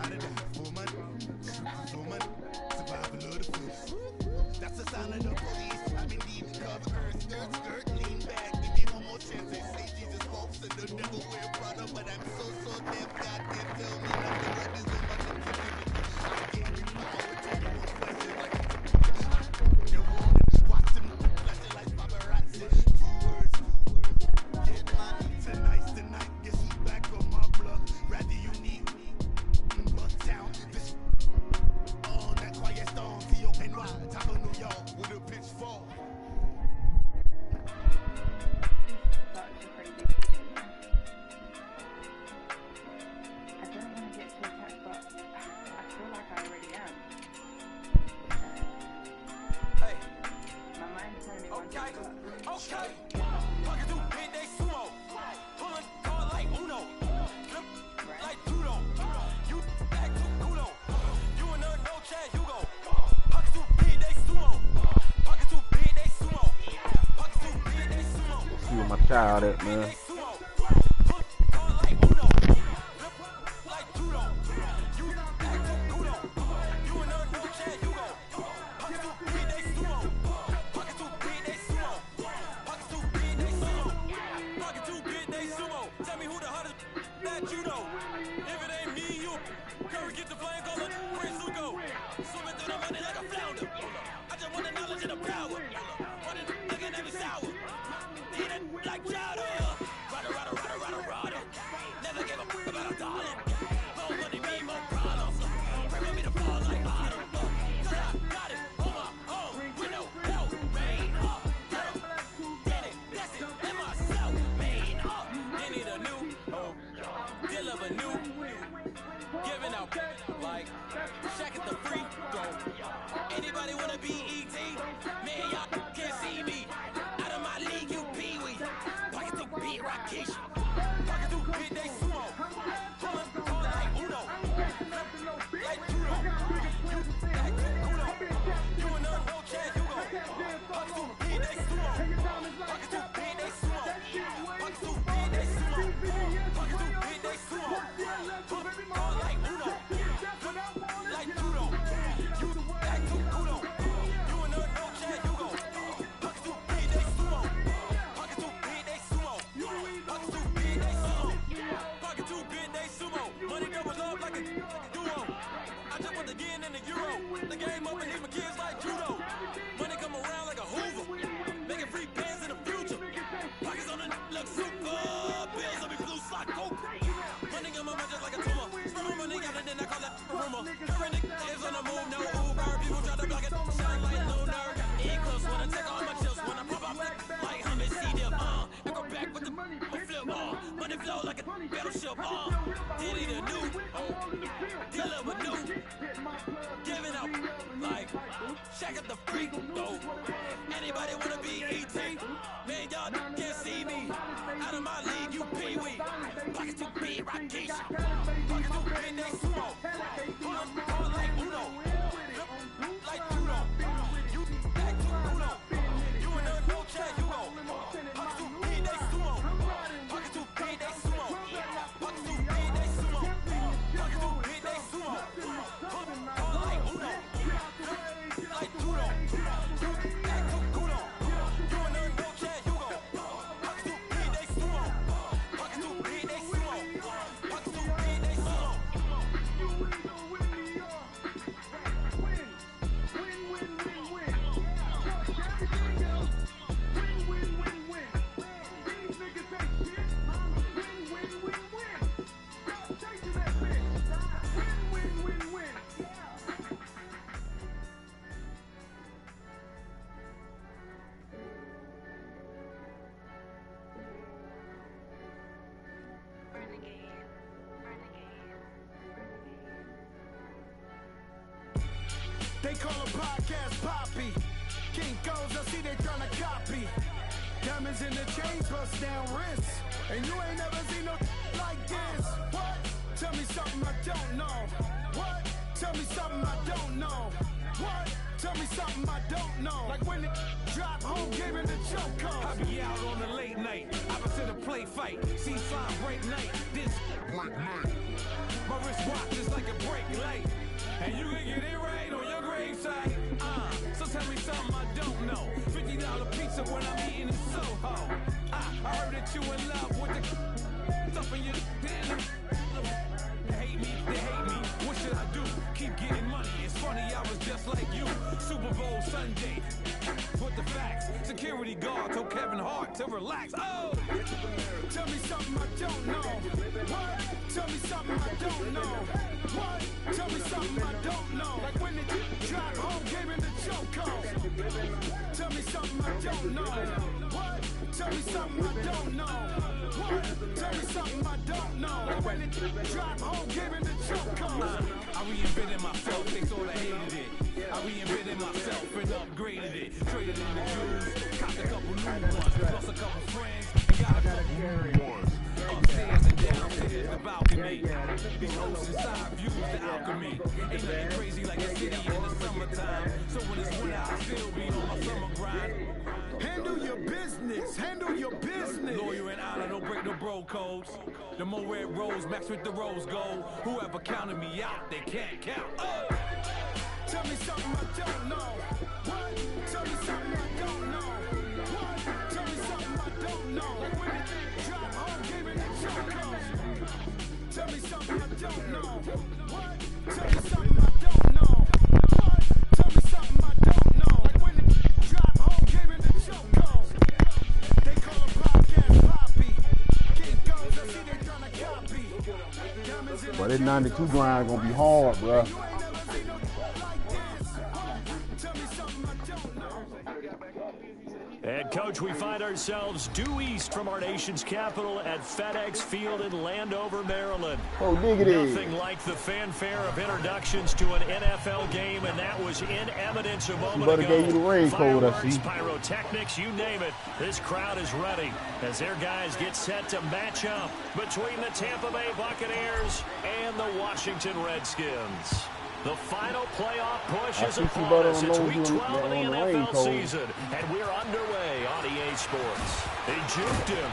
ride or die for money, shooting for money, survival of the fittest. That's the sign of the police. I've been deep cover earth, skirt, lean back, give me one more chance. They say Jesus walks and the devil wear Prada, but I'm so damn goddamn tell me nothing. What is in my certificate? I gave you power, told you one question like you wanted. Watch them flashing like paparazzi. Two words, get money. Tonight, guess who's back on my block? Rather you need me, but down this on that quiet storm, T-O-N-Y, top of New York with a pitchfork. Okay, fucking do big day sumo, pulling car like Uno, flip like judo, you back to kudo, you and her no Chad Hugo, fucking do big day sumo, fucking do big day sumo, fucking do big day sumo. See where my child at, man. Like, Shaq at the free throw. Anybody wanna be E.T.? Man, y'all can't see me. Out of my league, you pee-wee. Pocket to beat Rakesh. Pocket to big day sumo. Pulling car like Uno. Like judo. You like Uno. You and her no Chad Hugo. Pocket to big day sumo. Pocket to big day sumo. Pocket to big day sumo. Pocket to big day sumo. Pulling car like Uno. Like judo, you back to kudo. You and her no Chad Hugo. Pocket to big day sumo. Pocket to big day sumo. Pocket to big day sumo. Pocket to big day sumo. Money doubles up like a duo. I just want the yen and the euro. The game up and leave my kids like judo. Money come around like a Hoover. Making free bands in the future. Pockets on the look super. Bills on me blue sock coke. Money on my mind just like a tumor. Spread my money out and then I call that rumor. Every nigga is on the move, no Uber. People try to block it, shine like lunar. E-close wanna take all my chips. When I pop out like Hummus, C-dip, I go back with the flip, money flow like a battleship, Diddy the new, deliver new. Giving up, like, Shaq at the freak, though. Anybody wanna be E.T.? Man, y'all can't see me. Out of my league, you pee-wee. Pocket to be Rakesh. Pocket to big day sumo. Pulling car like Uno. Like judo. You back to Uno. You and her no Chad Hugo. Pocket to big day sumo. Pocket to big day sumo. Pocket to big day sumo. Pocket to big day sumo. Pulling car like Uno. Like judo. You back to Uno. You and her no Chad Hugo. Pocket to big day sumo. Pocket to big day sumo. Pocket to big day sumo. They call a podcast Poppy. King goes, I see they tryna copy. Diamonds in the chain, bust down wrists. And you ain't never seen no like this. What? Tell me something I don't know. What? Tell me something I don't know. What? Tell me something I don't know. Like when it drop home, gave it a choke. I be out on the late night. Opposite of play fight. C5 break night. This black night. My wristwatch is like a brake light. And you can get it right on your gravesite. So tell me something I don't know. $50 pizza when I'm eating in Soho. I heard that you in love with the stuff in your They hate me. What should I do? Keep getting money. It's funny, I was just like you. Super Bowl Sunday. With the facts. Security guard told Kevin Hart to relax. Oh! Tell me something I don't know. What? Tell me something I don't know. What? Tell me something I don't know. Like when the drive home gave him the chokehold. Tell me something I don't know. What? Tell me something I don't know. What? Tell me something I don't know. Like when the drive home gave him the chokehold. I reinvented myself, they sort of hated it. I reinvented myself and upgraded it. Traded in the jewels, copped a couple new ones, plus a couple friends, and got a couple new ones. Upstairs and downstairs, the balcony. These ocean side views, the alchemy. Ain't nothing crazy like a city in the summertime. So when it's winter, I still be on my summer grind. Handle your business, handle your business. Lawyer and honor, don't break no bro codes. The more red rose, max with the rose gold. Whoever counted me out, they can't count. Oh! Tell me something I don't know. What? Tell me something I don't know. What? Tell me something I don't know. Like when the drive home gave it the chokehold. Tell me something I don't know. What? Tell me something I don't know. What? Tell me something I don't know. Like when the drive home gave it the chokehold. They call a podcast Poppy. King goes, I see they trying to copy. But that 92 grind gonna be hard, bruh. And, Coach, we find ourselves due east from our nation's capital at FedEx Field in Landover, Maryland. Oh, diggity. Nothing like the fanfare of introductions to an NFL game, and that was in evidence a moment ago. Gave you the rain code, I Fireworks, see. pyrotechnics, you name it. This crowd is ready as their guys get set to match up between the Tampa Bay Buccaneers and the Washington Redskins. The final playoff push is upon us. It's week 12 of the NFL season, and we're underway on EA Sports. He juked him,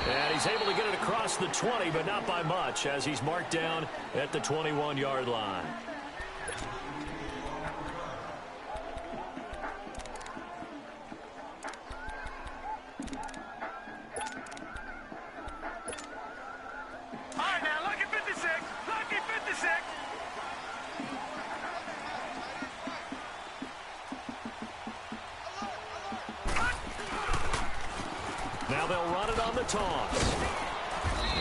and he's able to get it across the 20, but not by much, as he's marked down at the 21-yard line. All right, now, lucky 56. Lucky 56. Now they'll run it on the toss.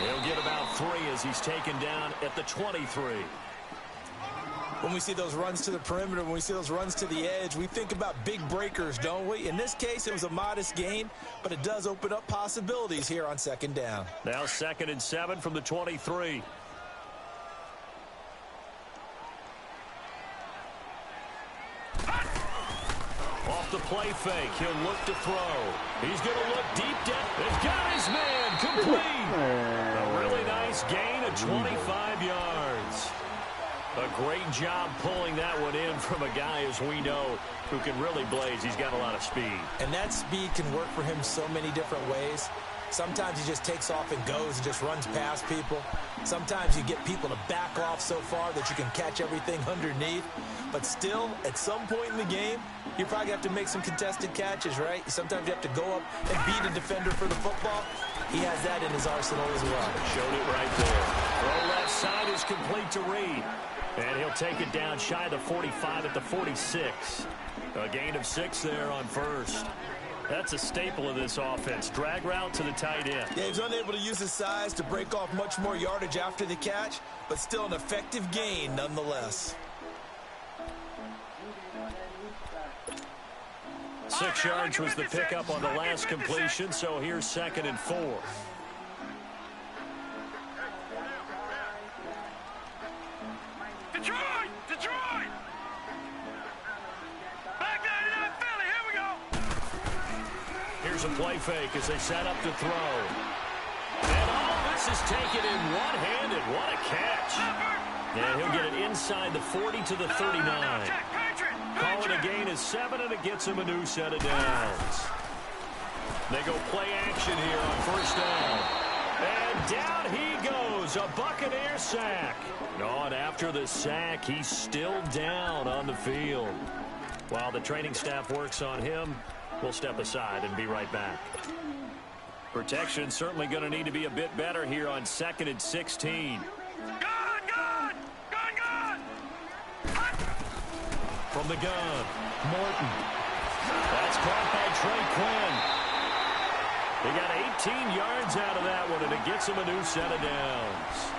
He'll get about 3 as he's taken down at the 23. When we see those runs to the perimeter, when we see those runs to the edge, we think about big breakers, don't we? In this case, it was a modest gain, but it does open up possibilities here on second down. Now 2nd and 7 from the 23. Off the play fake, he'll look to throw. He's going to look deep down. They've got his man complete. A really nice gain of 25 yards. A great job pulling that one in from a guy, as we know, who can really blaze. He's got a lot of speed. And that speed can work for him so many different ways. Sometimes he just takes off and goes and just runs past people. Sometimes you get people to back off so far that you can catch everything underneath. But still, at some point in the game, you probably have to make some contested catches, right? Sometimes you have to go up and beat a defender for the football. He has that in his arsenal as well. Showed it right there. Throw left side is complete to Reed. And he'll take it down shy of the 45 at the 46. A gain of 6 there on first. That's a staple of this offense. Drag route to the tight end. Yeah, he's unable to use his size to break off much more yardage after the catch, but still an effective gain nonetheless. 6 yards was the pickup on the last completion, so here's 2nd and 4. Detroit! Detroit! Back 99 Philly, here we go! Here's a play fake as they set up to throw. And all this is taken in one-handed. What a catch. And he'll get it inside the 40 to the 39. Calling a gain of 7, and it gets him a new set of downs. They go play action here on first down. And down he goes, a Buccaneer sack. And after the sack, he's still down on the field. While the training staff works on him, we'll step aside and be right back. Protection certainly going to need to be a bit better here on 2nd and 16. Gun! From the gun, Morton. That's caught by Trey Quinn. They got 18 yards out of that one, and it gets him a new set of downs.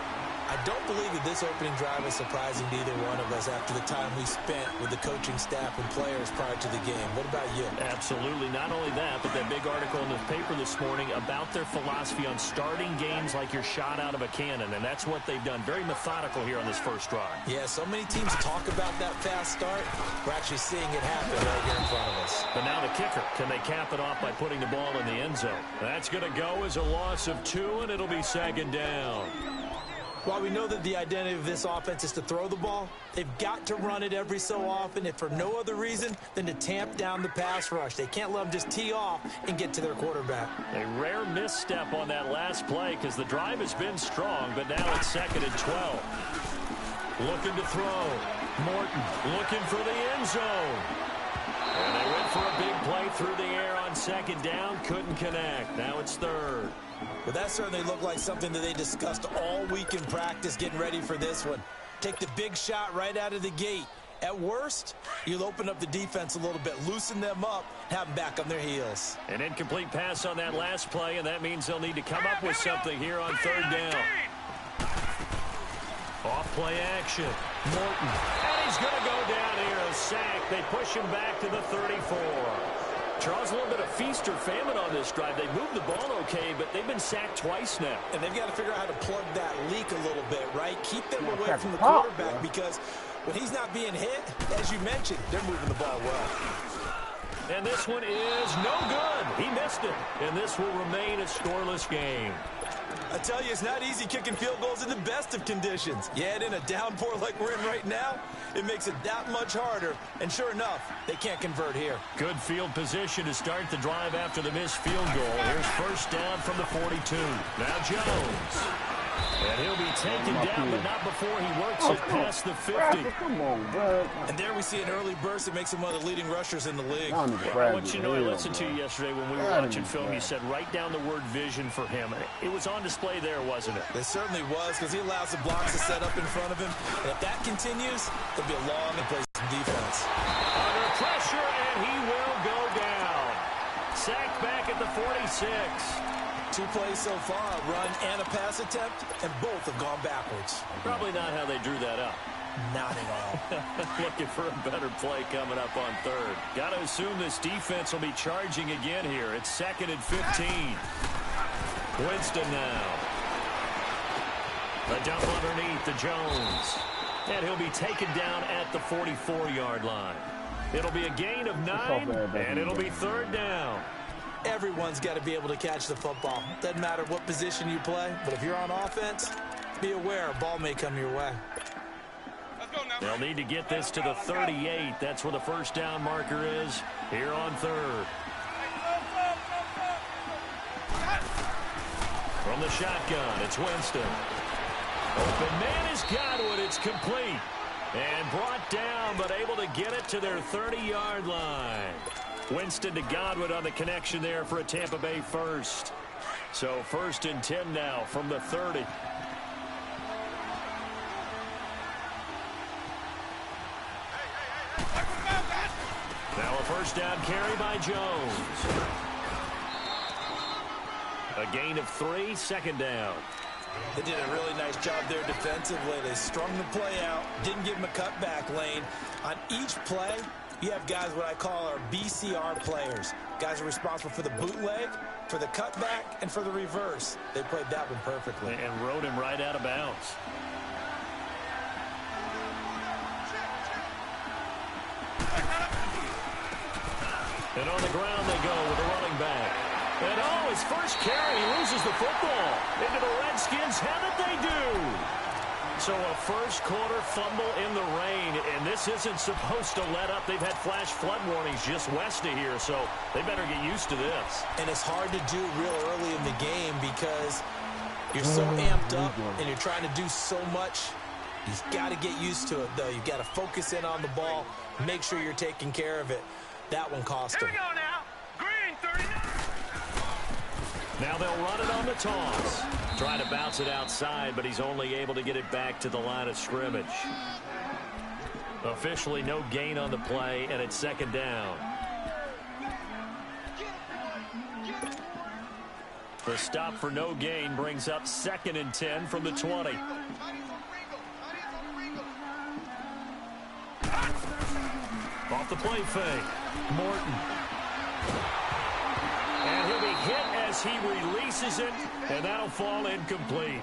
I don't believe that this opening drive is surprising to either one of us after the time we spent with the coaching staff and players prior to the game. What about you? Absolutely. Not only that, but that big article in the paper this morning about their philosophy on starting games like you're shot out of a cannon, and that's what they've done. Very methodical here on this first drive. Yeah, so many teams talk about that fast start. We're actually seeing it happen right here in front of us. But now the kicker. Can they cap it off by putting the ball in the end zone? That's going to go as a loss of 2, and it'll be 2nd down. While we know that the identity of this offense is to throw the ball, they've got to run it every so often, if for no other reason than to tamp down the pass rush. They can't let them just tee off and get to their quarterback. A rare misstep on that last play because the drive has been strong, but now it's 2nd and 12. Looking to throw. Morton looking for the end zone. And they went for a big play through the air on 2nd down. Couldn't connect. Now it's 3rd. But that certainly looked like something that they discussed all week in practice getting ready for this one. Take the big shot right out of the gate. At worst, you'll open up the defense a little bit, loosen them up, have them back on their heels. An incomplete pass on that last play, and that means they'll need to come up with something here on 3rd down. Off play action. Morton. And he's going to go down here. A sack. They push him back to the 34. Charles, a little bit of feast or famine on this drive. They moved the ball okay, but they've been sacked twice now. And they've got to figure out how to plug that leak a little bit, right? Keep them away from the quarterback because when he's not being hit, as you mentioned, they're moving the ball well. And this one is no good. He missed it. And this will remain a scoreless game. I tell you, it's not easy kicking field goals in the best of conditions. Yet in a downpour like we're in right now, it makes it that much harder. And sure enough, they can't convert here. Good field position to start the drive after the missed field goal. Here's first down from the 42. Now Jones. And he'll be taken down, but not before he works it past the 50. Come on, bro. And there we see an early burst that makes him one of the leading rushers in the league. I want you to know, I listened to you yesterday when we were watching film. You said write down the word vision for him. It was on display there, wasn't it? It certainly was, because he allows the blocks to set up in front of him. And if that continues, there'll be a long and play some defense. Under pressure, and he will go down. Sacked back at the 46. 2 plays so far, a run and a pass attempt, and both have gone backwards. Probably not how they drew that up. Not at all. Looking for a better play coming up on 3rd. Got to assume this defense will be charging again here. It's 2nd and 15. Winston now. The dump underneath to Jones. And he'll be taken down at the 44-yard line. It'll be a gain of 9, and it'll be 3rd down. Everyone's got to be able to catch the football. Doesn't matter what position you play, but if you're on offense, be aware a ball may come your way. They'll need to get this to the 38. That's where the first down marker is here on 3rd. From the shotgun, it's Winston. Open man is Godwin. It's complete. And brought down, but able to get it to their 30-yard line. Winston to Godwin on the connection there for a Tampa Bay first. So 1st and 10 now from the 30. Now a first down carry by Jones. A gain of 3, 2nd down. They did a really nice job there defensively. They strung the play out, didn't give him a cutback lane. On each play, you have guys what I call our BCR players. Guys are responsible for the bootleg, for the cutback, and for the reverse. They played that one perfectly. And rode him right out of bounds. And on the ground they go with the running back. And his first carry, he loses the football. Into the Redskins' head that they do. So a first quarter fumble in the rain, and this isn't supposed to let up. They've had flash flood warnings just west of here, so they better get used to this. And it's hard to do real early in the game because you're so amped up and you're trying to do so much. You've got to get used to it, though. You've got to focus in on the ball, make sure you're taking care of it. That one cost him. Here we go now. Green 39. Now they'll run it on the toss. Trying to bounce it outside, but he's only able to get it back to the line of scrimmage. Officially no gain on the play, and it's second down. The stop for no gain brings up 2nd and 10 from the 20. Off the play fake, Morton. And he'll be hit as he releases it, and that'll fall incomplete.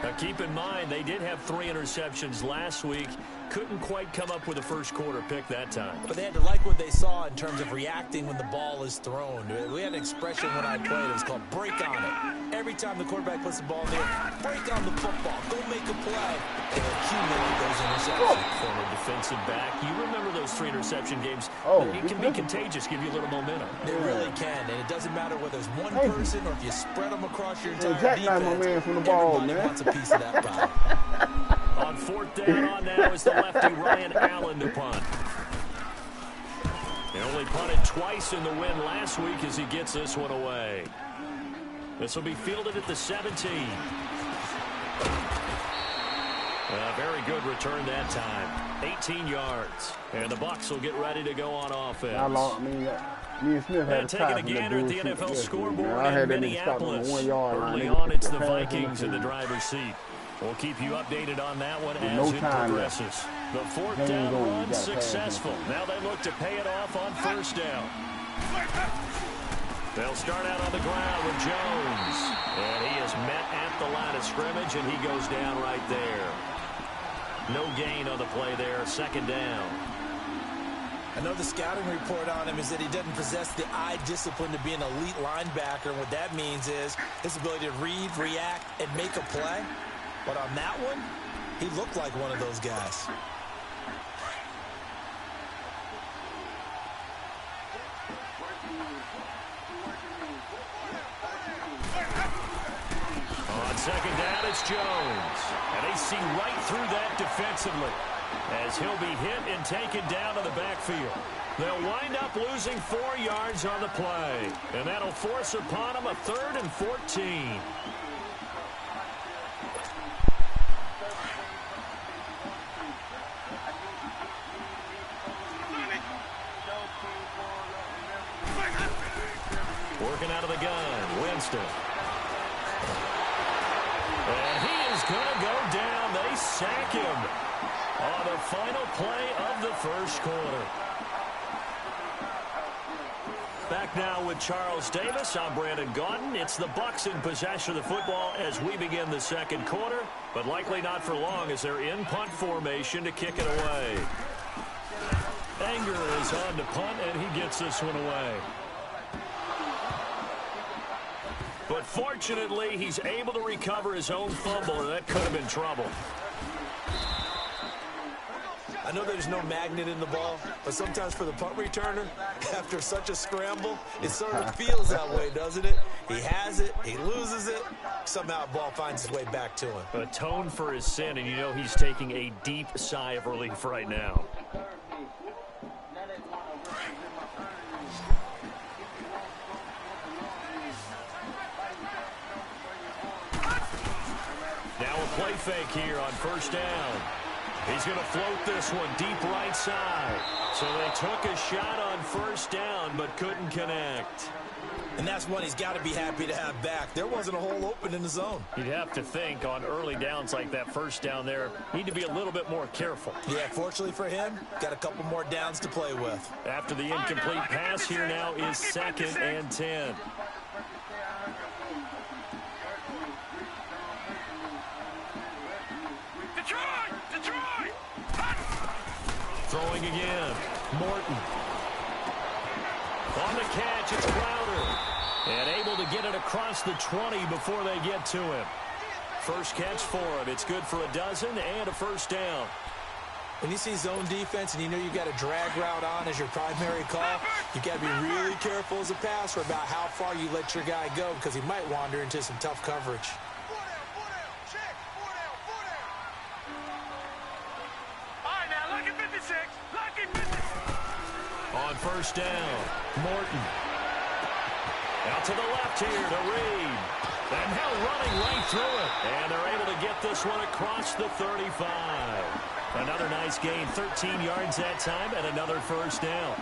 Now keep in mind, they did have 3 interceptions last week. Couldn't quite come up with a first quarter pick that time. But they had to like what they saw in terms of reacting when the ball is thrown. We had an expression when I played. It was called break on it. Every time the quarterback puts the ball in there, break on the football. Go make a play. And accumulate those interceptions. Former defensive back. You remember those 3 interception games. It can be contagious, give you a little momentum. They really can. And it doesn't matter whether it's one person or if you spread them across your entire Jack defense. my man from the ball, Everybody man. wants a piece of that pie. On 4th down on now is the lefty Ryan Allen to punt. He only punted twice in the win last week as he gets this one away. This will be fielded at the 17. A very good return that time. 18 yards. And the Bucs will get ready to go on offense. How long, me and Smith had a Taking a tie from gander that at the NFL bullshit scoreboard yesterday, man. I in had that nigga stop on Minneapolis. the 1 yard line. Early They on, put it's the the pass Vikings in the the driver's seat. We'll keep you updated on that one With as no it time left. progresses. The 4th Game down going, you run gotta pass successful. it. Now they look to pay it off on 1st down. They'll start out on the ground with Jones. And he is met at the line of scrimmage, and he goes down right there. No gain on the play there. 2nd down. I know the scouting report on him is that he doesn't possess the eye discipline to be an elite linebacker. And what that means is his ability to read, react, and make a play. But on that one, he looked like one of those guys. On 2nd down, it's Jones. And they see right through that defensively as he'll be hit and taken down to the backfield. They'll wind up losing 4 yards on the play. And that'll force upon them a 3rd and 14. Working out of the gun, Winston. And he is going to go down. They sack him on the final play of the first quarter. Back now with Charles Davis. I'm Brandon Gaudin. It's the Bucs in possession of the football as we begin the second quarter, but likely not for long as they're in punt formation to kick it away. Anger is on to punt, and he gets this one away. But fortunately, he's able to recover his own fumble, and that could have been trouble. I know there's no magnet in the ball, but sometimes for the punt returner, after such a scramble, it sort of feels that way, doesn't it? He has it, he loses it, somehow the ball finds its way back to him. Atone for his sin, and you know he's taking a deep sigh of relief right now. Now a play fake here on 1st down. He's going to float this one deep right side. So they took a shot on 1st down, but couldn't connect. And that's one he's got to be happy to have back. There wasn't a hole open in the zone. You'd have to think on early downs like that 1st down there, need to be a little bit more careful. Yeah, fortunately for him, got a couple more downs to play with. After the incomplete pass, here now is 2nd and 10. Detroit! Throwing again. Morton. On the catch, it's Crowder. And able to get it across the 20 before they get to him. First catch for him. It's good for a dozen and a first down. When you see zone defense and you know you got a drag route on as your primary call, you got to be really careful as a passer about how far you let your guy go because he might wander into some tough coverage. All right, now, lucky 56. Lucky 56. On first down, Morton. Out to the left here to Reed. And now running right through it. And they're able to get this one across the 35. Another nice gain, 13 yards that time, and another first down.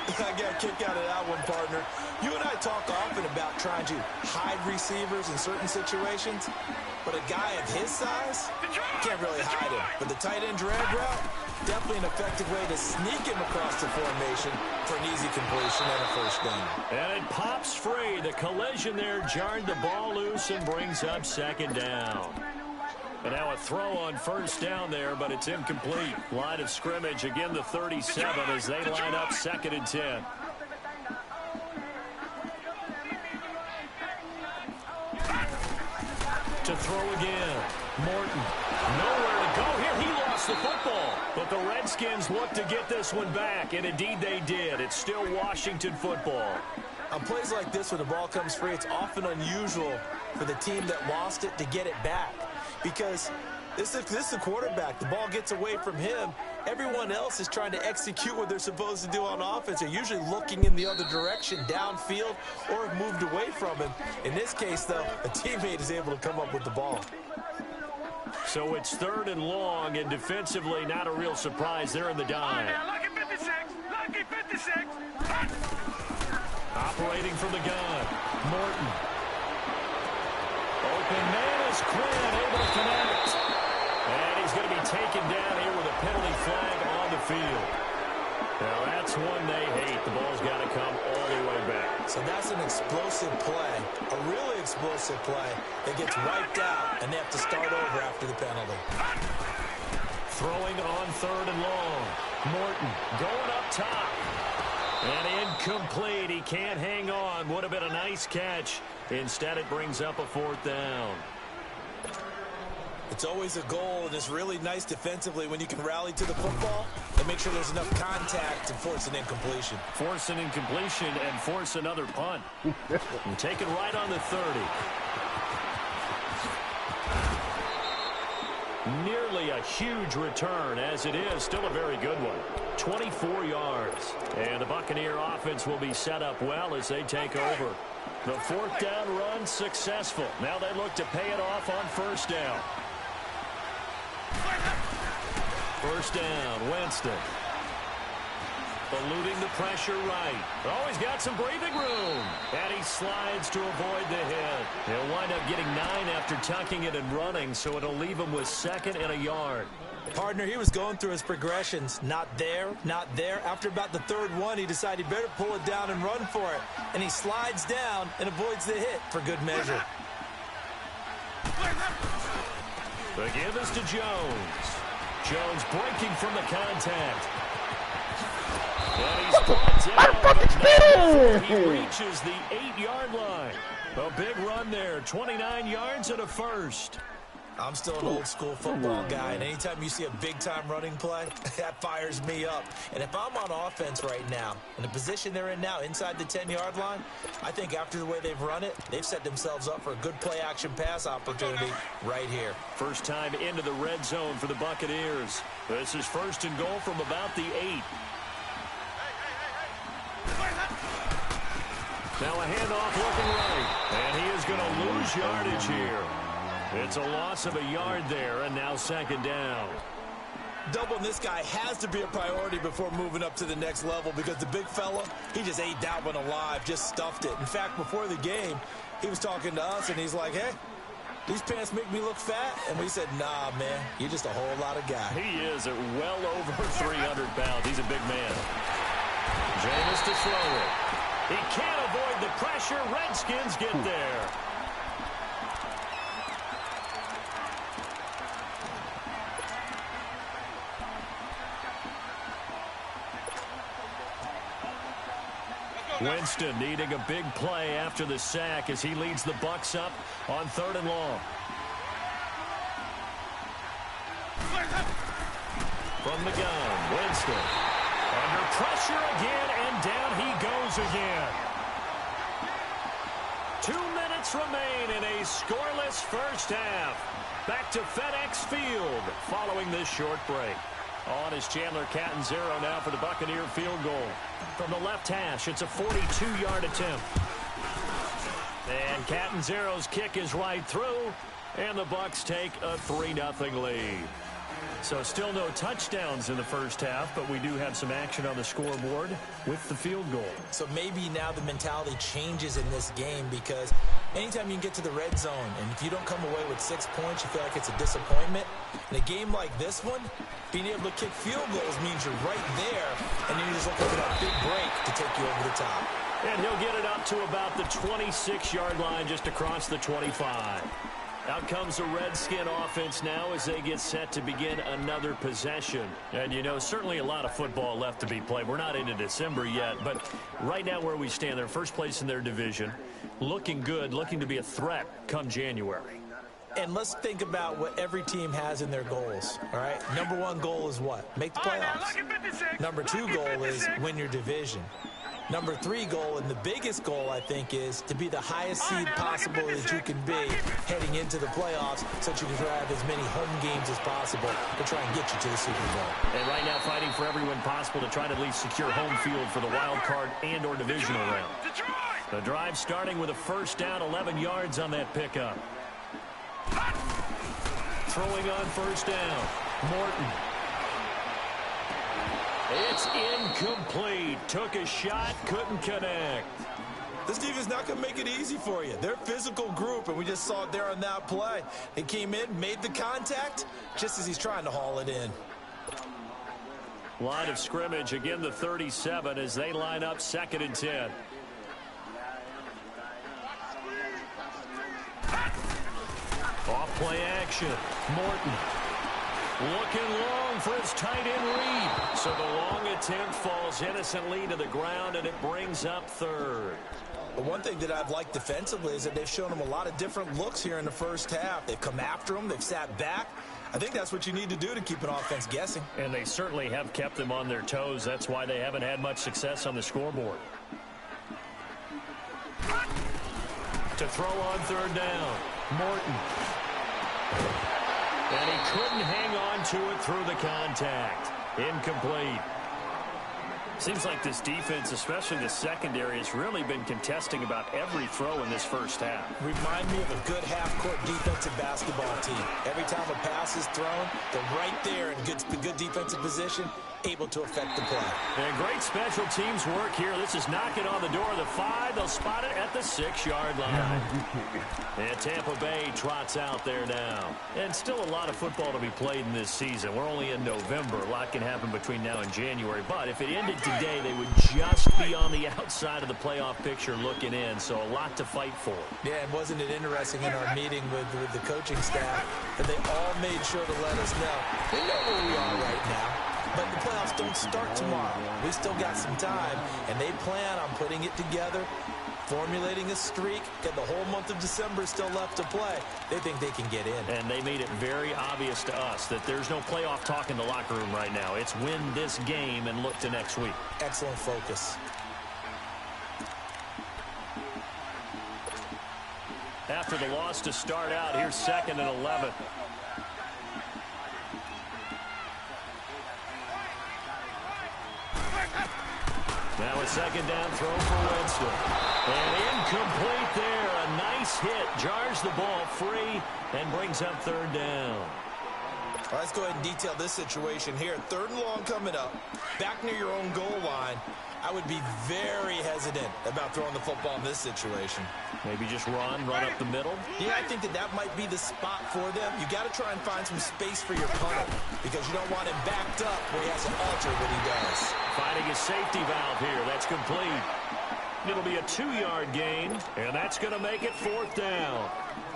I got a kick out of that one, partner. You and I talk often about trying to hide receivers in certain situations, but a guy of his size, you can't really hide him. But the tight end drag route, definitely an effective way to sneak him across the formation for an easy completion and a first down. And it pops free. The collision there jarred the ball loose and brings up second down. And now a throw on first down there, but it's incomplete. Line of scrimmage, again the 37 as they line up 2nd and 10. To throw again. Morton. Nowhere to go here. He lost the football. But the Redskins look to get this one back, and indeed they did. It's still Washington football. On plays like this, when the ball comes free, it's often unusual for the team that lost it to get it back. Because this is the quarterback. The ball gets away from him. Everyone else is trying to execute what they're supposed to do on offense. They're usually looking in the other direction, downfield, or have moved away from him. In this case, though, a teammate is able to come up with the ball. So it's 3rd and long, and defensively, not a real surprise. They're in the dime. Lucky 56. Lucky 56. Operating from the gun, Morton. Open man is Quinn, able to connect. And he's going to be taken down here with a penalty flag on the field. Now that's one they hate. The ball's got to come all the way back. So that's an explosive play, a really explosive play that gets wiped out, and they have to start over after the penalty. Throwing on 3rd and long. Morton going up top. And incomplete. He can't hang on. Would have been a nice catch. Instead, it brings up a 4th down. It's always a goal, and it's really nice defensively when you can rally to the football and make sure there's enough contact to force an incompletion. Force an incompletion and force another punt. And take it right on the 30. Nearly a huge return, as it is still a very good one. 24 yards. And the Buccaneer offense will be set up well as they take over. The 4th down run successful. Now they look to pay it off on first down. First down, Winston. Eluding the pressure right. Oh, he's got some breathing room. And he slides to avoid the hit. He'll wind up getting 9 after tucking it and running, so it'll leave him with 2nd and a yard. Partner, he was going through his progressions. Not there, not there. After about the 3rd one, he decided he better pull it down and run for it. And he slides down and avoids the hit for good measure. The give is to Jones. Jones breaking from the contact. And he's brought down, but not before he reaches the 8-yard line. A big run there, 29 yards and a first. I'm still an old-school football guy, and anytime you see a big-time running play, that fires me up. And if I'm on offense right now, in the position they're in now, inside the 10-yard line, I think after the way they've run it, they've set themselves up for a good play-action pass opportunity right here. First time into the red zone for the Buccaneers. This is 1st and goal from about the 8. Now a handoff looking right, and he is going to lose yardage here. It's a loss of a yard there, and now 2nd down. Doubling this guy has to be a priority before moving up to the next level because the big fella, he just ate that one alive, just stuffed it. In fact, before the game, he was talking to us, and he's like, hey, these pants make me look fat? And we said, nah, man, you're just a whole lot of guy. He is at well over 300 pounds. He's a big man. Jameis to throw it. He can't avoid the pressure. Redskins get there. Winston needing a big play after the sack as he leads the Bucs up on 3rd and long. From the gun, Winston. Under pressure again, and down he goes again. 2 minutes remain in a scoreless first half. Back to FedEx Field following this short break. On is Chandler Catanzaro now for the Buccaneer field goal. From the left hash, it's a 42-yard attempt. And Catanzaro's kick is right through, and the Bucs take a 3-0 lead. So still no touchdowns in the first half, but we do have some action on the scoreboard with the field goal. So maybe now the mentality changes in this game, because anytime you can get to the red zone and if you don't come away with 6 points, you feel like it's a disappointment. In a game like this one, being able to kick field goals means you're right there, and then you're just looking for that big break to take you over the top. And he'll get it up to about the 26-yard line, just across the 25. Out comes the Redskin offense now as they get set to begin another possession. And, you know, certainly a lot of football left to be played. We're not into December yet, but right now where we stand, they're first place in their division, looking good, looking to be a threat come January. And let's think about what every team has in their goals, all right? Number 1 goal is what? Make the playoffs. Number 2 goal is win your division. Number 3 goal, and the biggest goal, I think, is to be the highest seed possible that you can be heading into the playoffs, so that you can have as many home games as possible to try and get you to the Super Bowl. And right now fighting for every win possible to try to at least secure home field for the wild card and or divisional round. The drive starting with a first down, 11 yards on that pickup. Throwing on first down, Morton. It's incomplete. Took a shot, couldn't connect. This defense is not going to make it easy for you. They're a physical group, and we just saw it there on that play. They came in, made the contact, just as he's trying to haul it in. Line of scrimmage, again the 37 as they line up 2nd and 10. Off play action, Morton. Looking long for his tight end read. So the long attempt falls innocently to the ground, and it brings up 3rd. But one thing that I've liked defensively is that they've shown him a lot of different looks here in the first half. They've come after him. They've sat back. I think that's what you need to do to keep an offense guessing. And they certainly have kept them on their toes. That's why they haven't had much success on the scoreboard. To throw on 3rd down, Morton. And he couldn't hang on to it through the contact. Incomplete. Seems like this defense, especially the secondary, has really been contesting about every throw in this first half. Remind me of a good half-court defensive basketball team. Every time a pass is thrown, they're right there in good defensive position, able to affect the play. And great special teams work here. This is knocking on the door of the 5. They'll spot it at the 6-yard line. And Tampa Bay trots out there now. And still a lot of football to be played in this season. We're only in November. A lot can happen between now and January. But if it ended today, they would just be on the outside of the playoff picture looking in. So a lot to fight for. Yeah, and wasn't it interesting in our meeting with the coaching staff that they all made sure to let us know. We know where we are right now. But the playoffs don't start tomorrow. We still got some time, and they plan on putting it together, formulating a streak, and the whole month of December is still left to play. They think they can get in. And they made it very obvious to us that there's no playoff talk in the locker room right now. It's win this game and look to next week. Excellent focus. After the loss to start out, here's 2nd and 11. Now a 2nd down throw for Winston. And incomplete there. A nice hit. Jars the ball free and brings up 3rd down. All right, let's go ahead and detail this situation here. 3rd and long coming up. Back near your own goal line. I would be very hesitant about throwing the football in this situation. Maybe just run up the middle? Yeah, I think that might be the spot for them. You got to try and find some space for your punter because you don't want him backed up where he has to alter what he does. Finding a safety valve here. That's complete. It'll be a 2-yard gain, and that's going to make it 4th down.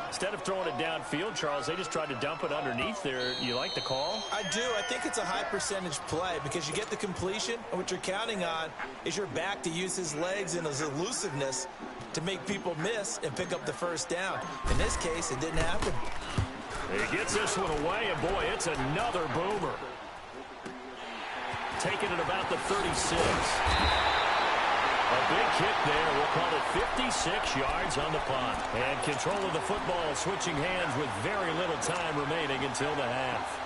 Instead of throwing it downfield, Charles, they just tried to dump it underneath there. You like the call? I do. I think it's a high percentage play because you get the completion, and what you're counting on is your back to use his legs and his elusiveness to make people miss and pick up the 1st down. In this case, it didn't happen. He gets this one away, and boy, it's another boomer. taken at about the 36. A big kick there. We'll call it 56 yards on the punt. And control of the football switching hands with very little time remaining until the half.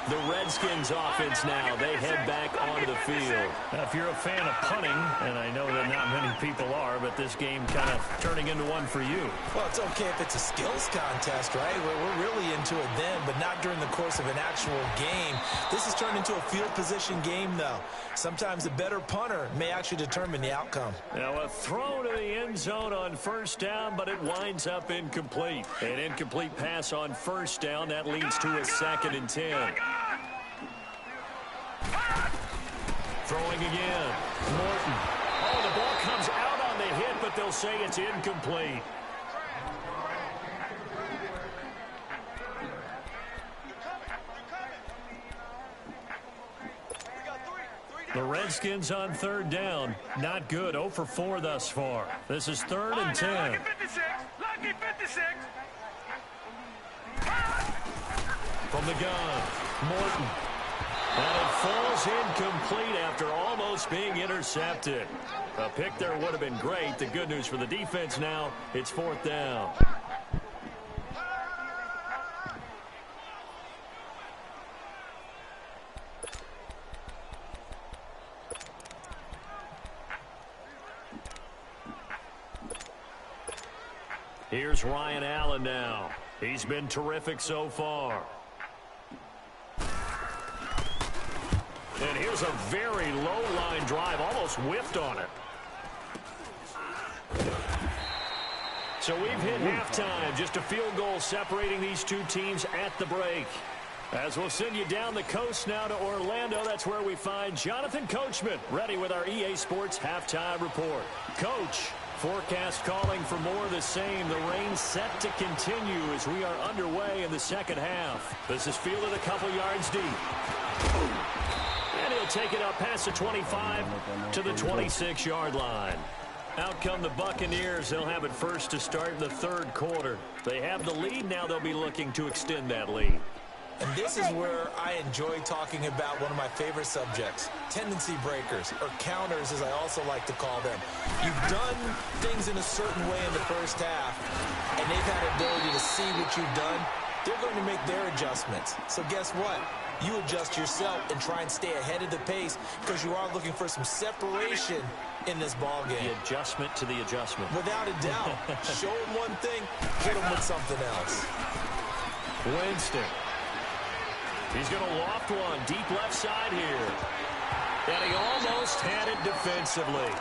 The Redskins offense now, they head back onto the field. Now, if you're a fan of punting, and I know that not many people are, but this game kind of turning into one for you. Well, it's okay if it's a skills contest, right? We're really into it then, but not during the course of an actual game. This has turned into a field position game, though. Sometimes the better punter may actually determine the outcome. Now, a throw to the end zone on first down, but it winds up incomplete. An incomplete pass on first down. That leads to a 2nd and 10. Throwing again. Morton. Oh, the ball comes out on the hit, but they'll say it's incomplete. The Redskins on 3rd down. Not good. 0 for 4 thus far. This is 3rd and 10. Lucky 56. Lucky 56. From the gun, Morton. And it falls incomplete after almost being intercepted. A pick there would have been great. The good news for the defense now, it's 4th down. Here's Ryan Allen now. He's been terrific so far. And here's a very low-line drive, almost whiffed on it. So we've hit halftime, just a field goal separating these two teams at the break. As we'll send you down the coast now to Orlando, that's where we find Jonathan Coachman, ready with our EA Sports Halftime Report. Coach, forecast calling for more of the same. The rain set to continue as we are underway in the second half. This is fielded a couple yards deep. And he'll take it up past the 25 to the 26-yard line. Out come the Buccaneers. They'll have it first to start in the 3rd quarter. They have the lead. Now they'll be looking to extend that lead. And this is where I enjoy talking about one of my favorite subjects, tendency breakers, or counters as I also like to call them. You've done things in a certain way in the first half, and they've had the ability to see what you've done. They're going to make their adjustments. So guess what? You adjust yourself and try and stay ahead of the pace because you are looking for some separation in this ball game. The adjustment to the adjustment. Without a doubt. Show them one thing, hit them with something else. Winston. He's going to loft one deep left side here. And he almost had it defensively.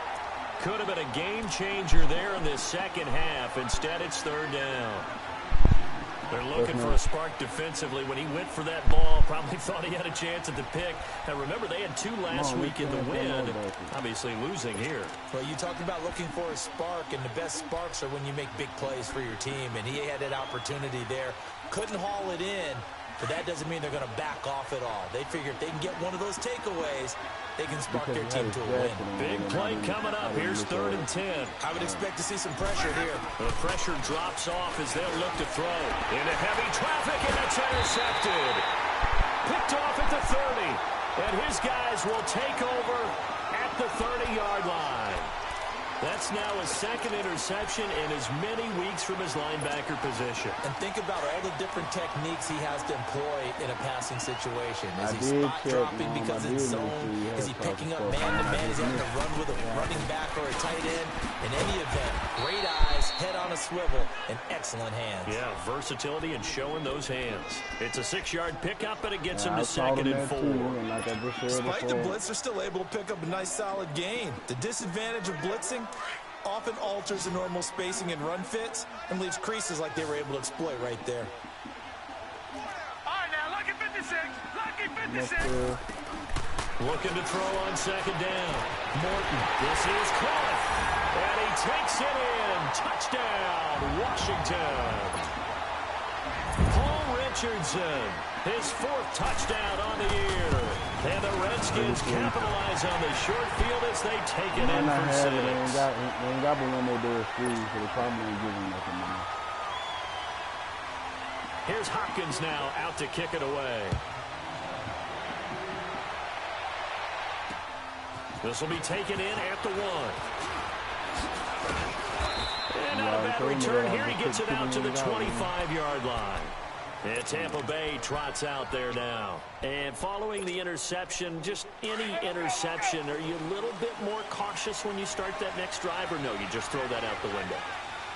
Could have been a game changer there in this second half. Instead, it's 3rd down. They're looking for a spark defensively. When he went for that ball, probably thought he had a chance at the pick. Now, remember, they had 2 last week in the win. Obviously losing here. Well, you talked about looking for a spark, and the best sparks are when you make big plays for your team. And he had that opportunity there. Couldn't haul it in, but that doesn't mean they're going to back off at all. They figure if they can get one of those takeaways, they can spark their team to a win. Big play coming up. Here's 3rd and 10. I would expect to see some pressure here. The pressure drops off as they'll look to throw. Into heavy traffic, and it's intercepted. Picked off at the 30. And his guys will take over at the 30-yard line. That's now his 2nd interception in as many weeks from his linebacker position. And think about all the different techniques he has to employ in a passing situation. Is he spot dropping because it's zone? Is he picking up man-to-man? Is he having to run with a running back or a tight end? In any event, great eyes, head on a swivel, and excellent hands. Yeah, versatility and showing those hands. It's a 6-yard pickup, and it gets him to 2nd and 4. Despite the blitz, they're still able to pick up a nice solid gain. The disadvantage of blitzing often alters the normal spacing and run fits and leaves creases like they were able to exploit right there. All right, now, lucky 56. Lucky 56. Looking to throw on 2nd down. Morton. This is caught. And he takes it in. Touchdown, Washington. Paul Richardson, his 4th touchdown on the year. And the Redskins capitalize on the short field as they take it in for 6. They ain't got but one more day of free, so they probably ain't giving nothing money. Here's Hopkins now out to kick it away. This will be taken in at the 1. And not a bad return here. He gets it out to the 25-yard line. And Tampa Bay trots out there now. And following the interception, just any interception, are you a little bit more cautious when you start that next drive, or no, you just throw that out the window?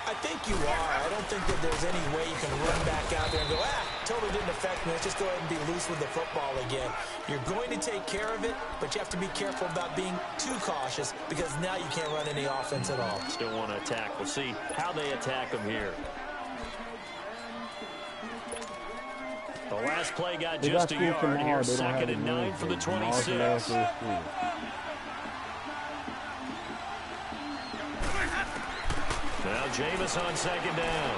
I think you are. I don't think that there's any way you can run back out there and go, totally didn't affect me. Let's just go ahead and be loose with the football again. You're going to take care of it, but you have to be careful about being too cautious because now you can't run any offense at all. Still want to attack. We'll see how they attack them here. The last play got just a yard. Here's 2nd and 9 from the 26. Now Jameis on 2nd down.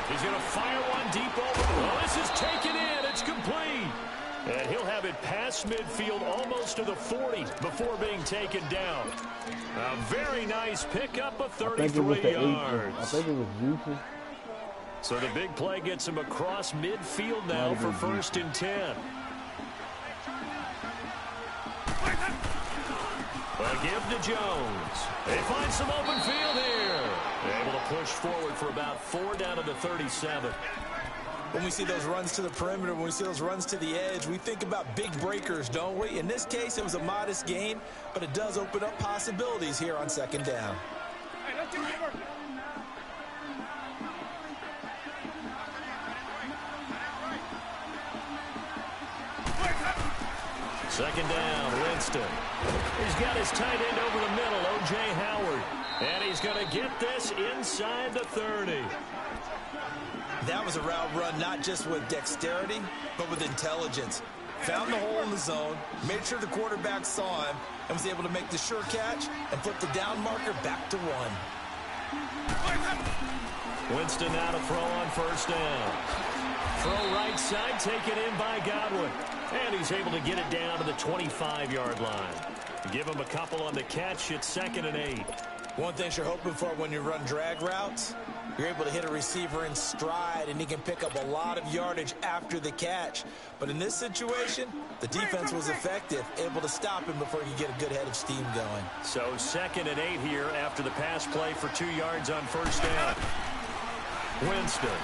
He's going to fire one deep over. Oh, this is taken in. It's complete. And he'll have it past midfield almost to the 40 before being taken down. A very nice pickup of 33 yards. I think it was juicy. So the big play gets him across midfield now for 1st and 10. A give to Jones. They find some open field here. They're able to push forward for about 4 down to the 37. When we see those runs to the perimeter, when we see those runs to the edge, we think about big breakers, don't we? In this case, it was a modest gain, but it does open up possibilities here on 2nd down. Second down, Winston. He's got his tight end over the middle, O.J. Howard. And he's going to get this inside the 30. That was a route run not just with dexterity, but with intelligence. Found the hole in the zone, made sure the quarterback saw him, and was able to make the sure catch and flip the down marker back to 1. Winston now to throw on 1st down. Throw right side, taken in by Godwin. And he's able to get it down to the 25-yard line. Give him a couple on the catch. It's 2nd and 8. One thing you're hoping for when you run drag routes, you're able to hit a receiver in stride, and he can pick up a lot of yardage after the catch. But in this situation, the defense was effective, able to stop him before he could get a good head of steam going. So 2nd and 8 here after the pass play for 2 yards on 1st down. Winston.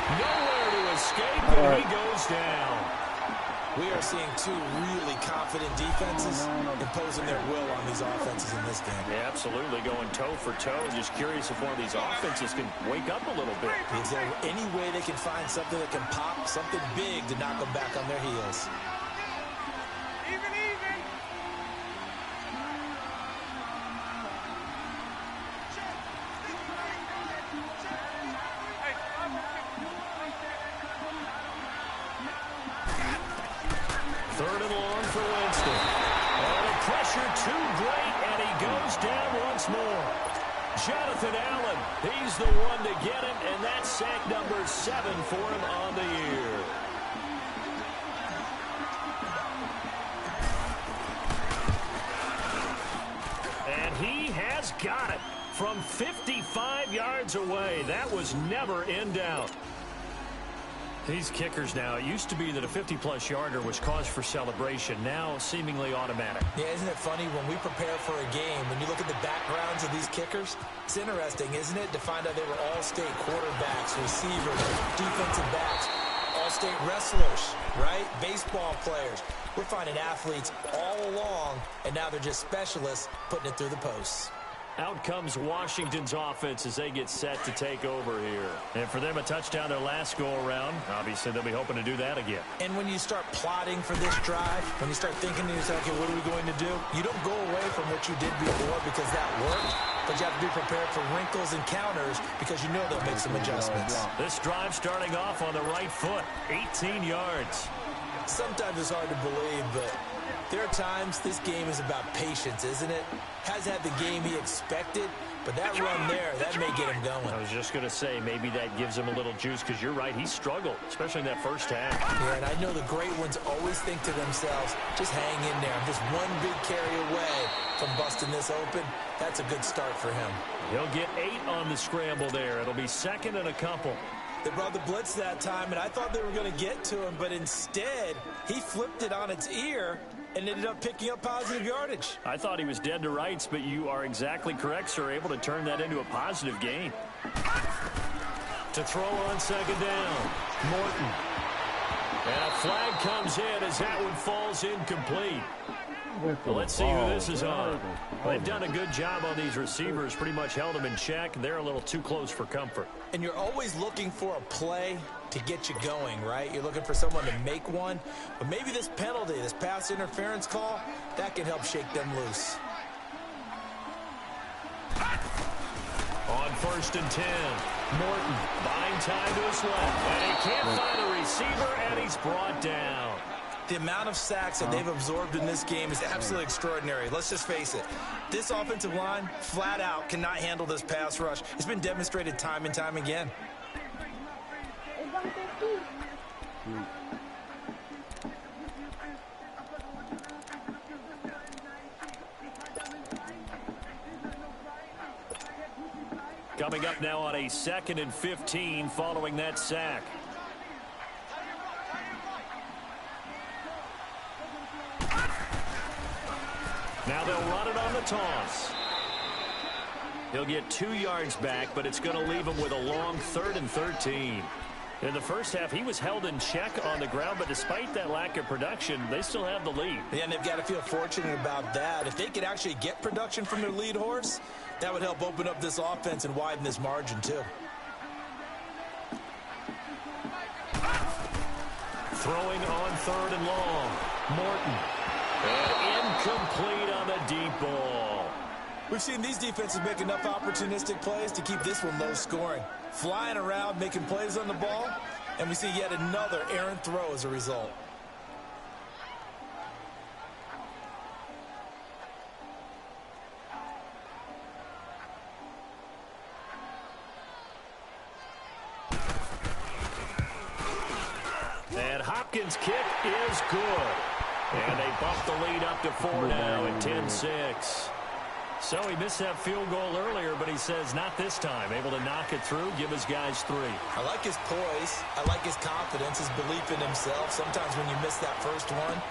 Nowhere to escape, and he goes down. We are seeing 2 really confident defenses imposing their will on these offenses in this game. Yeah, absolutely, going toe for toe. Just curious if one of these offenses can wake up a little bit. Is there any way they can find something that can pop, something big to knock them back on their heels? Third and long for Winston. Oh, the pressure too great, and he goes down once more. Jonathan Allen, he's the one to get him, and that's sack number 7 for him on the year. And he has got it from 55 yards away. That was never in doubt. These kickers now, it used to be that a 50-plus yarder was cause for celebration. Now, seemingly automatic. Yeah, isn't it funny when we prepare for a game, when you look at the backgrounds of these kickers, it's interesting, isn't it, to find out they were all-state quarterbacks, receivers, defensive backs, all-state wrestlers, right? Baseball players. We're finding athletes all along, and now they're just specialists putting it through the posts. Out comes Washington's offense as they get set to take over here. And for them, a touchdown their last go-around. Obviously, they'll be hoping to do that again. And when you start plotting for this drive, when you start thinking to yourself, okay, what are we going to do? You don't go away from what you did before because that worked, but you have to be prepared for wrinkles and counters because you know they'll make some adjustments. This drive starting off on the right foot, 18 yards. Sometimes it's hard to believe, but there are times this game is about patience, isn't it? Has had the game he expected, but that run there, that may get him going. I was just going to say, maybe that gives him a little juice because you're right, he struggled, especially in that first half. Yeah, and I know the great ones always think to themselves, just hang in there. I'm just one big carry away from busting this open. That's a good start for him. He'll get 8 on the scramble there. It'll be 2nd and a couple. They brought the blitz that time, and I thought they were going to get to him, but instead, he flipped it on its ear and ended up picking up positive yardage. I thought he was dead to rights, but you are exactly correct, sir. Able to turn that into a positive gain. To throw on second down, Morton. And a flag comes in as that one falls incomplete. Well, let's see who this is on. Well, they've done a good job on these receivers, pretty much held them in check. They're a little too close for comfort. And you're always looking for a play to get you going, right? You're looking for someone to make one. But maybe this penalty, this pass interference call, that can help shake them loose. On 1st and 10, Morton buying time to his left. And he can't find a receiver, and he's brought down. The amount of sacks that they've absorbed in this game is absolutely extraordinary. Let's just face it. This offensive line, flat out, cannot handle this pass rush. It's been demonstrated time and time again. Coming up now on a 2nd and 15 following that sack. Now they'll run it on the toss. He'll get 2 yards back, but it's going to leave him with a long 3rd and 13. In the first half, he was held in check on the ground, but despite that lack of production, they still have the lead. Yeah, and they've got to feel fortunate about that. If they could actually get production from their lead horse, that would help open up this offense and widen this margin, too. Throwing on 3rd and long. Morton. And incomplete on the deep ball. We've seen these defenses make enough opportunistic plays to keep this one low scoring. Flying around, making plays on the ball, and we see yet another errant throw as a result. And Hopkins' kick is good. And they bump the lead up to 4 now at 10-6. So he missed that field goal earlier, but he says not this time. Able to knock it through, give his guys 3. I like his poise. I like his confidence, his belief in himself. Sometimes when you miss that first one,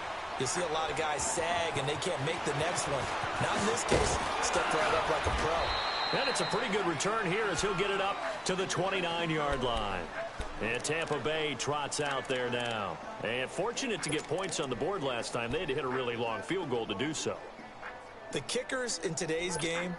you see a lot of guys sag and they can't make the next one. Not in this case. Stepped right up like a pro. And it's a pretty good return here as he'll get it up to the 29-yard line. And Tampa Bay trots out there now. And fortunate to get points on the board last time. They had to hit a really long field goal to do so. The kickers in today's game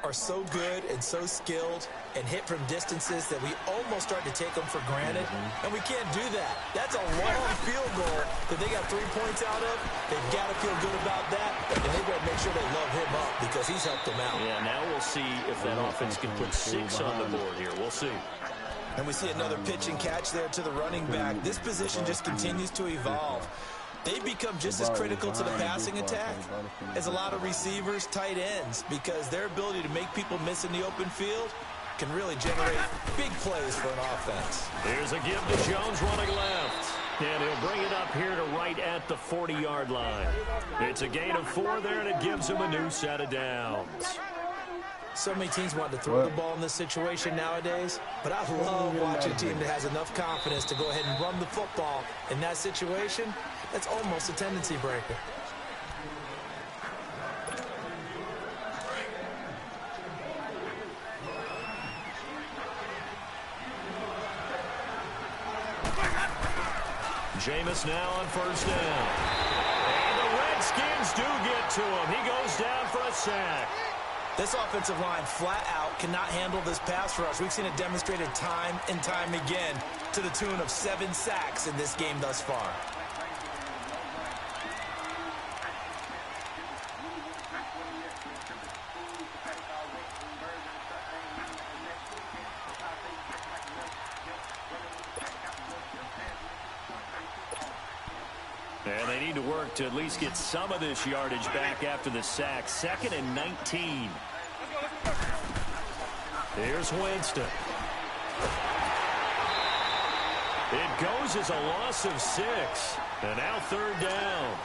are so good and so skilled and hit from distances that we almost start to take them for granted. And we can't do that. That's a long field goal that they got 3 points out of. They've got to feel good about that. And they've got to make sure they love him up because he's helped them out. Yeah, now we'll see if that offense can put 6 on the board here. We'll see. And we see another pitch and catch there to the running back. This position just continues to evolve. They become just as critical to the passing attack as a lot of receivers, tight ends, because their ability to make people miss in the open field can really generate big plays for an offense. Here's a give to Jones running left. And he'll bring it up here to right at the 40-yard line. It's a gain of 4 there, and it gives him a new set of downs. So many teams want to throw the ball in this situation nowadays, but I love watching a team that has enough confidence to go ahead and run the football. In that situation, that's almost a tendency breaker. Jameis now on 1st down. And the Redskins do get to him. He goes down for a sack. This offensive line flat out cannot handle this pass rush. We've seen it demonstrated time and time again to the tune of 7 sacks in this game thus far. And they need to work to at least get some of this yardage back after the sack. 2nd and 19. Here's Winston. It goes as a loss of 6. And now 3rd down.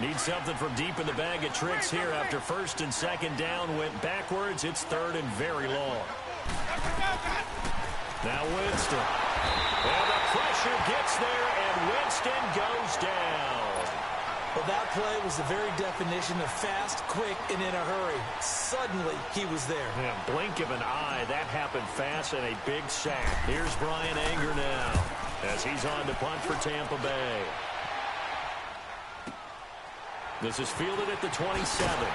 Need something from deep in the bag of tricks here after 1st and 2nd down went backwards. It's 3rd and very long. Now Winston. And the pressure gets there, and Winston goes down. Well, that play was the very definition of fast, quick, and in a hurry. Suddenly, he was there. Yeah, blink of an eye, that happened fast and a big sack. Here's Brian Anger now as he's on to punt for Tampa Bay. This is fielded at the 27.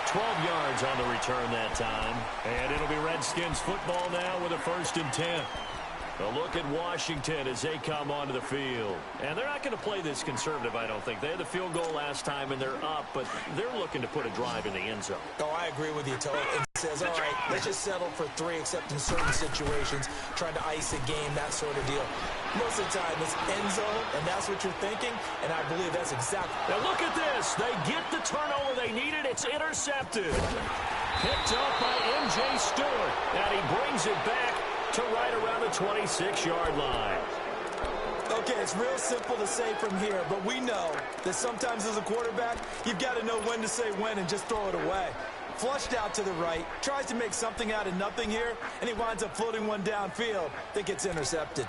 12 yards on the return that time. And it'll be Redskins football now with a 1st and 10. A look at Washington as they come onto the field. And they're not going to play this conservative, I don't think. They had the field goal last time, and they're up, but they're looking to put a drive in the end zone. Oh, I agree with you, Tony. It says, all right, let's just settle for 3, except in certain situations, trying to ice a game, that sort of deal. Most of the time, it's end zone, and that's what you're thinking, and I believe that's exactly. Now look at this. They get the turnover they needed. It's intercepted. Picked up by M.J. Stewart, and he brings it back to right around the 26-yard line. Okay, it's real simple to say from here, but we know that sometimes as a quarterback, you've got to know when to say when and just throw it away. Flushed out to the right, tries to make something out of nothing here, and he winds up floating one downfield that gets intercepted.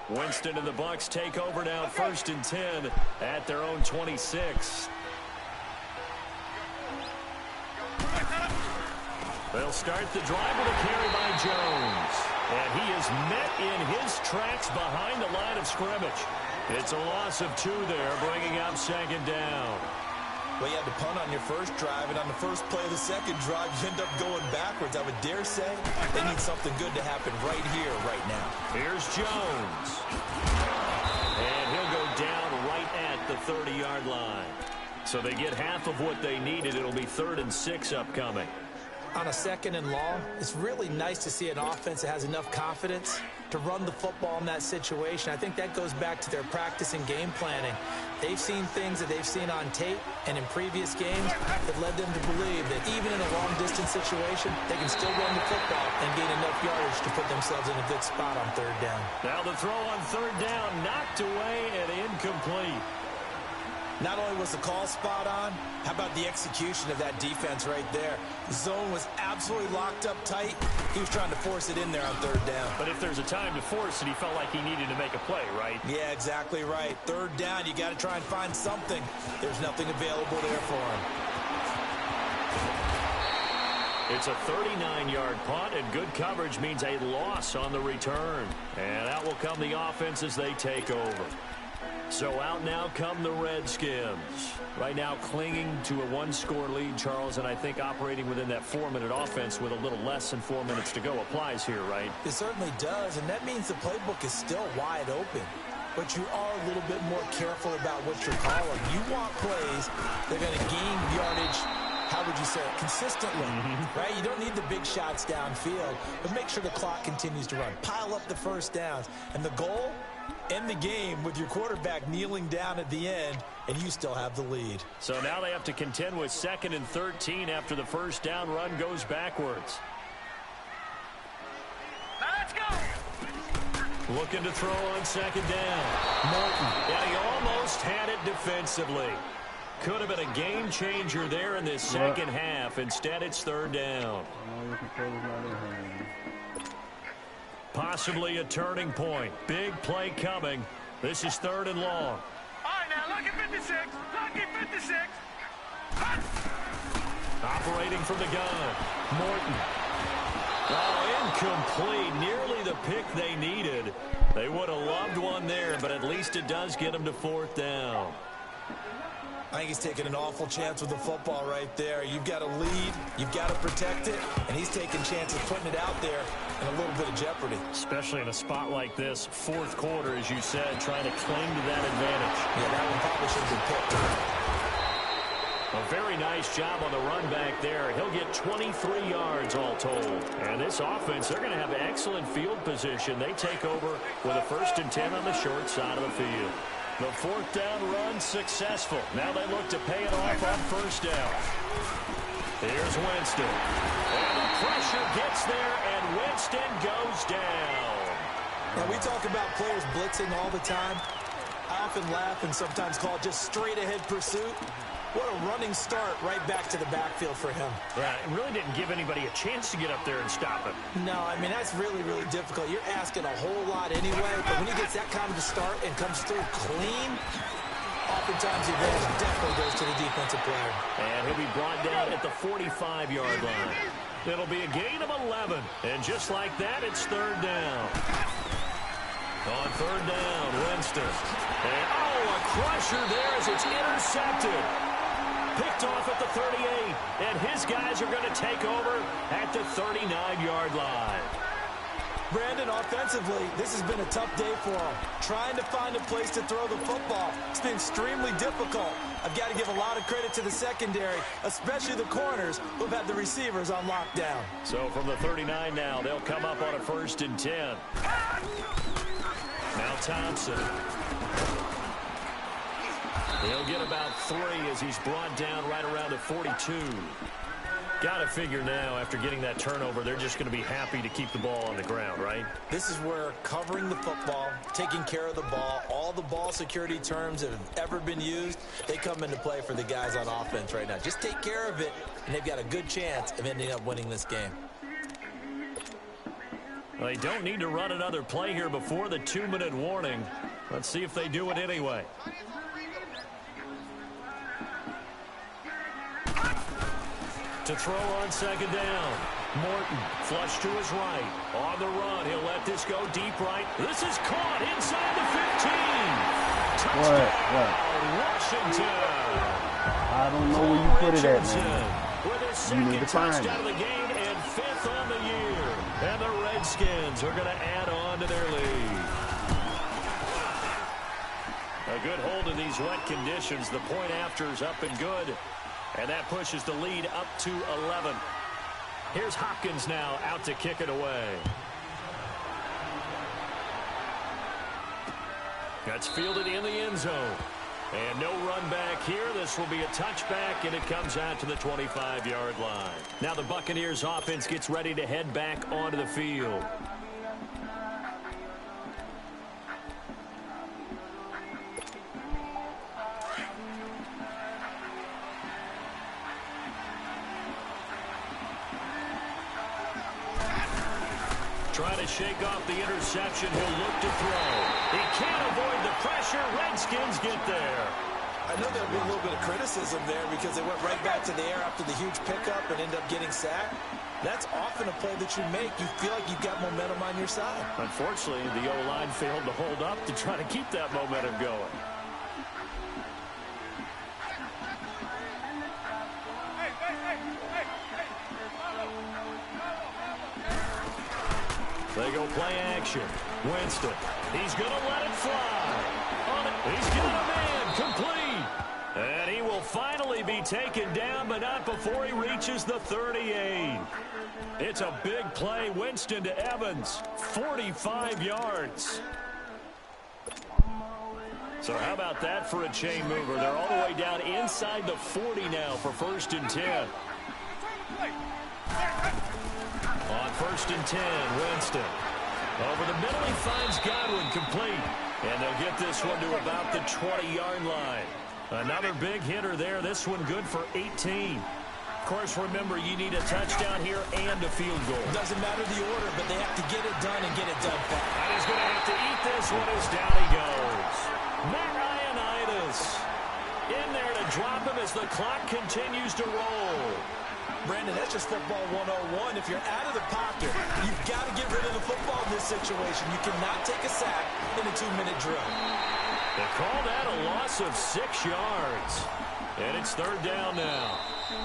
Winston and the Bucs take over now, 1st and 10 at their own 26. They'll start the drive with a carry by Jones. And he is met in his tracks behind the line of scrimmage. It's a loss of 2 there, bringing up 2nd down. Well, you had to punt on your first drive, and on the first play of the second drive, you end up going backwards. I would dare say they need something good to happen right here, right now. Here's Jones. And he'll go down right at the 30-yard line. So they get half of what they needed. It'll be 3rd and 6 upcoming. On a 2nd and long, it's really nice to see an offense that has enough confidence to run the football in that situation. I think that goes back to their practice and game planning. They've seen things that they've seen on tape and in previous games that led them to believe that even in a long-distance situation, they can still run the football and gain enough yardage to put themselves in a good spot on 3rd down. Now the throw on 3rd down, knocked away and incomplete. Not only was the call spot on, how about the execution of that defense right there? The zone was absolutely locked up tight. He was trying to force it in there on 3rd down. But if there's a time to force it, he felt like he needed to make a play, right? Yeah, exactly right. 3rd down, you got to try and find something. There's nothing available there for him. It's a 39-yard punt, and good coverage means a loss on the return. And out will come the offense as they take over. So out now come the Redskins. Right now clinging to a 1-score lead, Charles, and I think operating within that 4-minute offense with a little less than 4 minutes to go applies here, right? It certainly does, and that means the playbook is still wide open. But you are a little bit more careful about what you're calling. You want plays that are going to gain yardage, how would you say it, consistently, right? You don't need the big shots downfield, but make sure the clock continues to run. Pile up the first downs, and the goal, end the game with your quarterback kneeling down at the end, and you still have the lead. So now they have to contend with 2nd and 13 after the first down run goes backwards. Now let's go. Looking to throw on 2nd down. Morton. And he almost had it defensively. Could have been a game changer there in this second half. Instead, it's 3rd down. Possibly a turning point. Big play coming. This is 3rd and long. All right, now look at 56. Look at 56. Hut. Operating from the gun. Morton. Oh, incomplete. Nearly the pick they needed. They would have loved one there, but at least it does get them to 4th down. I think he's taking an awful chance with the football right there. You've got a lead, you've got to protect it, and he's taking chances putting it out there in a little bit of jeopardy. Especially in a spot like this, 4th quarter, as you said, trying to cling to that advantage. Yeah, that one probably should have been picked. A very nice job on the run back there. He'll get 23 yards all told. And this offense, they're going to have excellent field position. They take over with a 1st and 10 on the short side of the field. The 4th down run successful. Now they look to pay it off on 1st down. Here's Winston. And the pressure gets there, and Winston goes down. Now, we talk about players blitzing all the time. I often laugh and sometimes call it just straight-ahead pursuit. What a running start right back to the backfield for him. Yeah, it really didn't give anybody a chance to get up there and stop him. No, I mean, that's really, really difficult. You're asking a whole lot anyway, but when he gets that kind of a start and comes through clean, oftentimes the advantage definitely goes to the defensive player. And he'll be brought down at the 45-yard line. It'll be a gain of 11. And just like that, it's third down. On third down, Winston. And, a crusher there as it's intercepted. Picked off at the 38. And his guys are going to take over at the 39-yard line. Brandon, offensively, this has been a tough day for him. Trying to find a place to throw the football. It's been extremely difficult. I've got to give a lot of credit to the secondary, especially the corners who've had the receivers on lockdown. So from the 39 now, they'll come up on a 1st and 10. Now Thompson. He'll get about 3 as he's brought down right around the 42. Got to figure now, after getting that turnover, they're just going to be happy to keep the ball on the ground, right? This is where covering the football, taking care of the ball, all the ball security terms that have ever been used, they come into play for the guys on offense right now. Just take care of it, and they've got a good chance of ending up winning this game. Well, they don't need to run another play here before the 2-minute warning. Let's see if they do it anyway. To throw on second down. Morton, flush to his right. On the run, he'll let this go deep right. This is caught inside the 15. Touchdown, Washington. I don't know where you put it at, man. With his second touchdown of the game and 5th on the year. And the Redskins are going to add on to their lead. A good hold in these wet conditions. The point after is up and good. And that pushes the lead up to 11. Here's Hopkins now out to kick it away. That's fielded in the end zone. And no run back here. This will be a touchback, and it comes out to the 25-yard line. Now the Buccaneers offense gets ready to head back onto the field. Trying to shake off the interception. He'll look to throw. He can't avoid the pressure. Redskins get there. I know there'll be a little bit of criticism there because they went right back to the air after the huge pickup and end up getting sacked. That's often a play that you make. You feel like you've got momentum on your side. Unfortunately, the O-line failed to hold up to try to keep that momentum going. They go play action. Winston. He's going to let it fly. He's got a man complete. And he will finally be taken down, but not before he reaches the 38. It's a big play. Winston to Evans. 45 yards. So how about that for a chain mover? They're all the way down inside the 40 now for 1st and 10. On 1st and 10, Winston. Over the middle, he finds Godwin complete. And they'll get this one to about the 20-yard line. Another big hitter there. This one good for 18. Of course, remember, you need a touchdown here and a field goal. Doesn't matter the order, but they have to get it done and get it done fast. And he's going to have to eat this one as down he goes. Matt Ioannidis in there to drop him as the clock continues to roll. Brandon, that's just football 101. If you're out of the pocket, you've got to get rid of the football in this situation. You cannot take a sack in a 2-minute drill. They call that a loss of 6 yards. And it's third down now.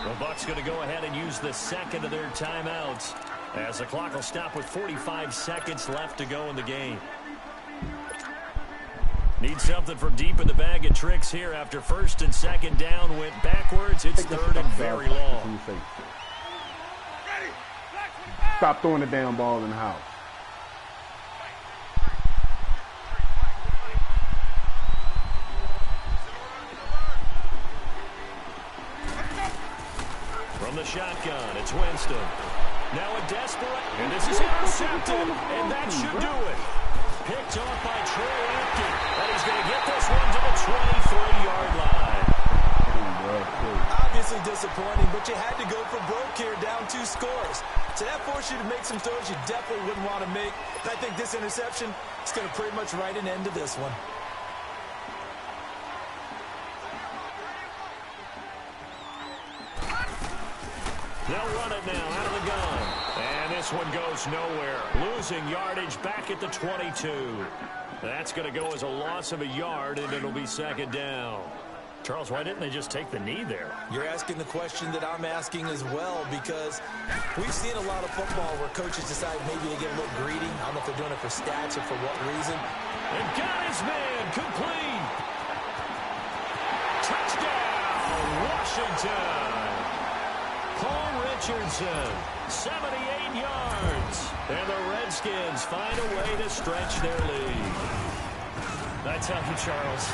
The Bucs going to go ahead and use the second of their timeouts as the clock will stop with 45 seconds left to go in the game. Need something from deep in the bag of tricks here after 1st and 2nd down went backwards. It's 3rd and very long. Stop throwing the damn ball in the house. From the shotgun, it's Winston. Now a desperate, and this is intercepted, and that should do it. Picked off by Troy Apke, and he's going to get this one to the 23-yard line. obviously disappointing, but you had to go for broke here, down 2 scores. So that forced you to make some throws you definitely wouldn't want to make. And I think this interception is going to pretty much write an end to this one. They'll run it now out of the gun. And this one goes nowhere. Losing yardage back at the 22. That's going to go as a loss of a yard, and it'll be second down. Charles, why didn't they just take the knee there? You're asking the question that I'm asking as well, because we've seen a lot of football where coaches decide maybe they get a little greedy. I don't know if they're doing it for stats or for what reason. And got his man complete. Touchdown, Washington. Paul Richardson, 78 yards. And the Redskins find a way to stretch their lead. I tell you, Charles,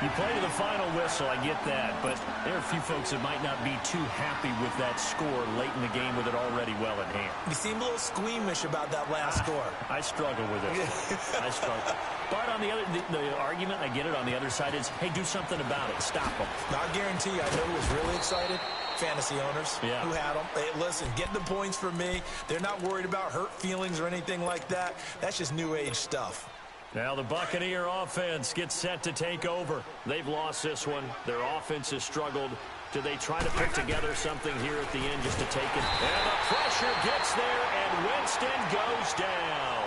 you play to the final whistle, I get that, but there are a few folks that might not be too happy with that score late in the game with it already well in hand. You seem a little squeamish about that last score. I struggle with it. I struggle. But on the other, the argument, I get it, on the other side is, hey, do something about it. Stop them. I'll guarantee you, I know who was really excited. Fantasy owners who had them. Hey, listen, get the points for me. They're not worried about hurt feelings or anything like that. That's just new age stuff. Now the Buccaneer offense gets set to take over. They've lost this one. Their offense has struggled. Do they try to put together something here at the end just to take it? And the pressure gets there, and Winston goes down.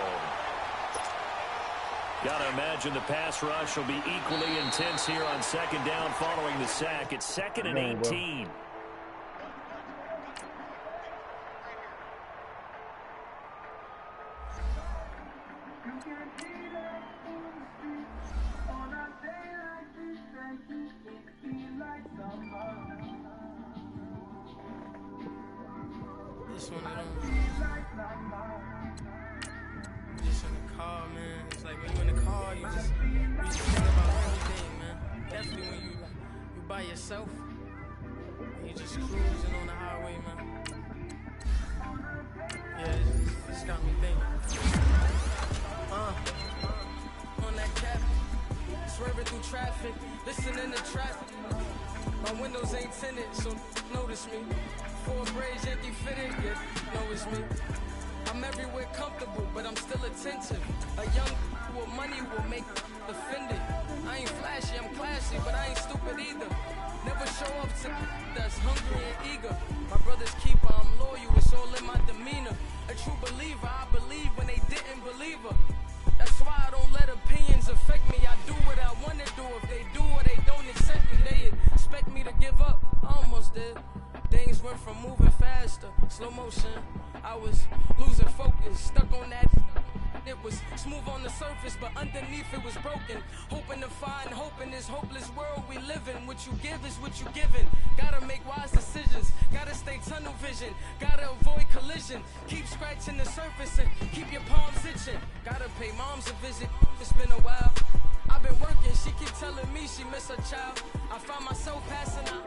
Got to imagine the pass rush will be equally intense here on second down following the sack. It's 2nd and 18. This one, just in the car, man. It's like when you in the car, you just think about everything, man. Definitely when you by yourself, and you just cruising on the highway, man. Yeah, it's got me thinking. On that cap, swerving through traffic, listening to traffic. My windows ain't tinted, so notice me. 4 braids, Yankee fitted, yeah, know it's me. I'm everywhere comfortable, but I'm still attentive. A young with money will make offended. I ain't flashy, I'm classy, but I ain't stupid either. Never show up to that's hungry and eager. My brother's keeper, I'm loyal, it's all in my demeanor. A true believer, I believe when they didn't believe her. That's why I don't let opinions affect me. I do what I want to do. If they do or they don't accept me, they expect me to give up. I almost did. Things went from moving faster, slow motion. I was losing focus, stuck on that. It was smooth on the surface, but underneath it was broken. Hoping to find hope in this hopeless world we live in. What you give is what you given. Gotta make wise decisions. Gotta stay tunnel vision. Gotta avoid collision. Keep scratching the surface and keep your palms itching. Gotta pay moms a visit. It's been a while. I've been working. She keep telling me she miss her child. I find myself passing out.